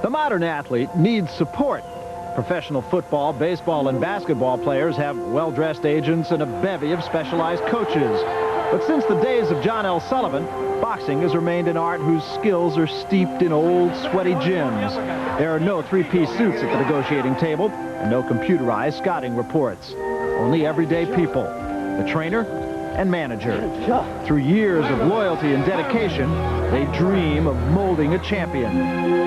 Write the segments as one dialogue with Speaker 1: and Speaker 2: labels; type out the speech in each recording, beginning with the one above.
Speaker 1: The modern athlete needs support. Professional football, baseball, and basketball players have well-dressed agents and a bevy of specialized coaches. But since the days of John L. Sullivan, boxing has remained an art whose skills are steeped in old, sweaty gyms. There are no three-piece suits at the negotiating table and no computerized scouting reports. Only everyday people, the trainer and manager. Through years of loyalty and dedication, they dream of molding a champion.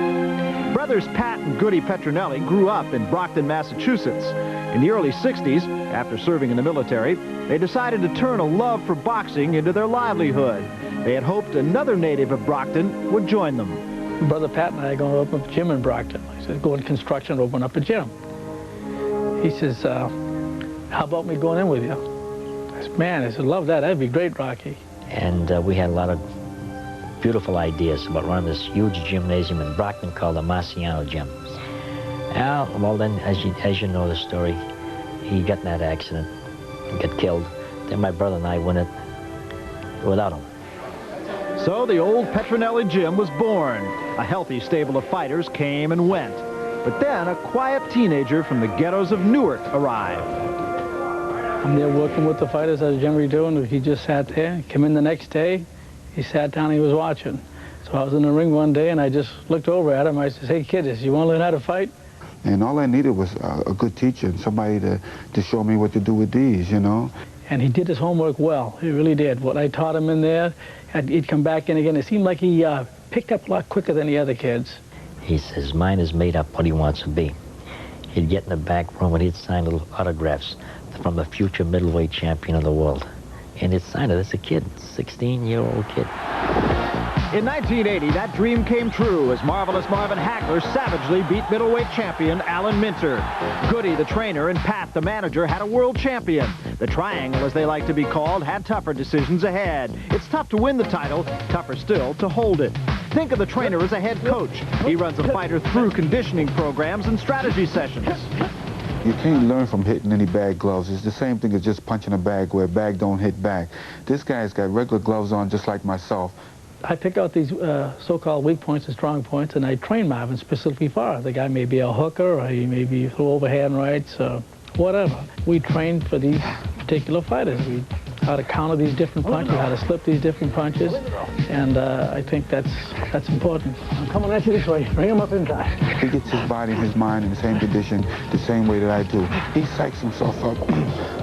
Speaker 1: Brothers Pat and Goody Petronelli grew up in Brockton, Massachusetts. In the early 60s, after serving in the military, they decided to turn a love for boxing into their livelihood. They had hoped another native of Brockton would join them.
Speaker 2: Brother Pat and I are going to open up a gym in Brockton. I said, go in construction, open up a gym. He says, how about me going in with you? I said, man, I said, love that. That'd be great, Rocky.
Speaker 3: And we had a lot of beautiful ideas about running this huge gymnasium in Brockton called the MARCIANO gym. Well, then, as you know the story, he got in that accident and got killed. Then my brother and I went it without him.
Speaker 1: So the old Petronelli gym was born. A healthy stable of fighters came and went. But then a quiet teenager from the ghettos of Newark arrived.
Speaker 2: I'm there working with the fighters as Jimmy doing. He just sat there. Came in the next day. He sat down. He was watching. So I was in the ring one day, and I just looked over at him. I said, "Hey, kid, you want to learn how to fight?"
Speaker 4: And all I needed was a good teacher and somebody to show me what to do with these, you know.
Speaker 2: And he did his homework well. He really did. What I taught him in there, he'd come back in again. It seemed like he picked up a lot quicker than the other kids.
Speaker 3: His mind is made up what he wants to be. He'd get in the back room and he'd sign little autographs from the future middleweight champion of the world. And he'd sign it as a kid, 16-year-old kid.
Speaker 1: In 1980, that dream came true as marvelous Marvin Hagler savagely beat middleweight champion Alan Minter. Goody, the trainer, and Pat, the manager, had a world champion. The Triangle, as they like to be called, had tougher decisions ahead. It's tough to win the title, tougher still to hold it. Think of the trainer as a head coach. He runs a fighter through conditioning programs and strategy sessions.
Speaker 4: You can't learn from hitting any bag gloves. It's the same thing as just punching a bag where a bag don't hit back. This guy's got regular gloves on just like myself.
Speaker 2: I pick out these so-called weak points and strong points, and I train Marvin specifically for it. The guy may be a hooker, or he may be throw overhand rights, or whatever. We train for these particular fighters. How to counter these different punches, how to slip these different punches, and I think that's important. I'm coming at you this way. Bring him up inside.
Speaker 4: He gets his body and his mind in the same condition the same way that I do. He psychs himself up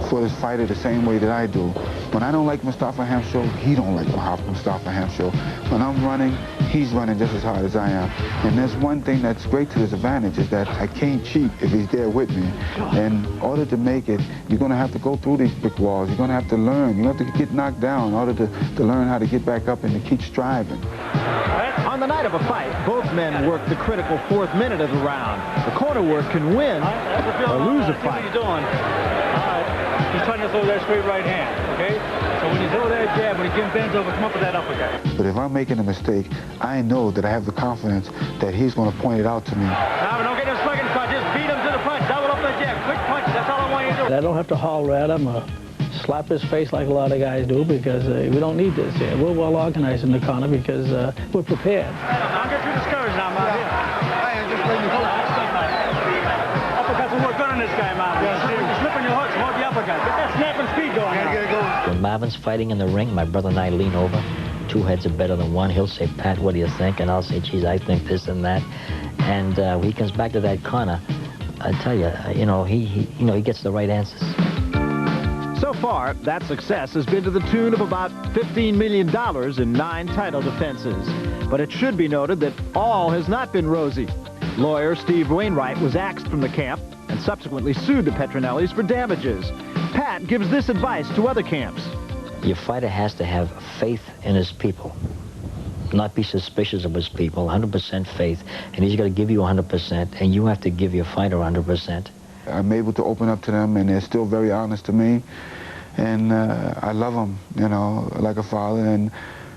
Speaker 4: for this fighter the same way that I do. When I don't like Mustafa Hamsho, he don't like Mustafa Hamsho. When I'm running, he's running just as hard as I am. And there's one thing that's great to his advantage is that I can't cheat if he's there with me. And in order to make it, you're going to have to go through these brick walls. You're going to have to learn. You have to get knocked down in order to learn how to get back up and to keep striving.
Speaker 1: On the night of a fight, both men work the critical fourth minute of the round. The corner work can win or lose a fight.
Speaker 5: What are you doing? He's trying to throw that straight right hand, okay? So when you throw that jab, when he bends over, come up with that uppercut.
Speaker 4: But if I'm making a mistake, I know that I have the confidence that he's going to point it out to me.
Speaker 5: Now, don't get him slugging punch. Just beat him to the punch. Double up the jab. Quick punches. That's all I want you to do.
Speaker 2: I don't have to holler at him or slap his face like a lot of guys do, because we don't need this here. We're well organized in the corner because we're prepared.
Speaker 5: Don't get too discouraged now, Marvin. Uppercuts will work good on this guy, Marvin. You're slipping your hooks. Hold the uppercut. Get that snap and speed going.
Speaker 3: When Marvin's fighting in the ring, my brother and I lean over. Two heads are better than one. He'll say, "Pat, what do you think?" And I'll say, "Geez, I think this and that." And when he comes back to that corner, I tell you, he gets the right answers.
Speaker 1: So far, that success has been to the tune of about $15 million in 9 title defenses. But it should be noted that all has not been rosy. Lawyer Steve Wainwright was axed from the camp and subsequently sued the Petronellis for damages. Pat gives this advice to other camps.
Speaker 3: Your fighter has to have faith in his people, not be suspicious of his people, 100% faith, and he's got to give you 100%, and you have to give your fighter 100%.
Speaker 4: I'm able to open up to them, and they're still very honest to me. And I love them, like a father. And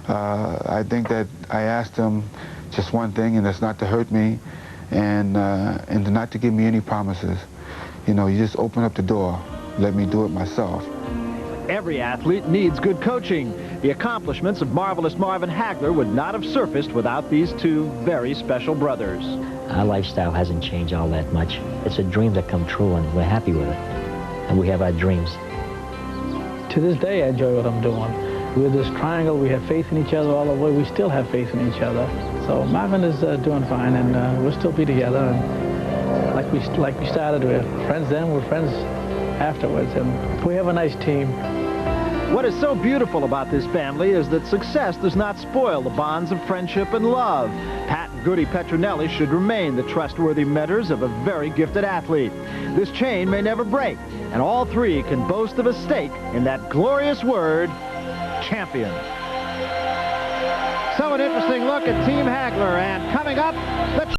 Speaker 4: I think that I asked them just one thing, and that's not to hurt me, and not to give me any promises. You just open up the door, let me do it myself.
Speaker 1: Every athlete needs good coaching. The accomplishments of marvelous Marvin Hagler would not have surfaced without these two very special brothers.
Speaker 3: Our lifestyle hasn't changed all that much. It's a dream that come true, and we're happy with it. And we have our dreams.
Speaker 2: To this day, I enjoy what I'm doing. With this triangle, we have faith in each other all the way. We still have faith in each other. So Marvin is doing fine, and we'll still be together. And like we started, we're friends then, we're friends afterwards, and we have a nice team.
Speaker 1: What is so beautiful about this family is that success does not spoil the bonds of friendship and love. Pat and Goody Petronelli should remain the trustworthy mentors of a very gifted athlete. This chain may never break, and all three can boast of a stake in that glorious word, champion. So an interesting look at Team Hagler, and coming up, the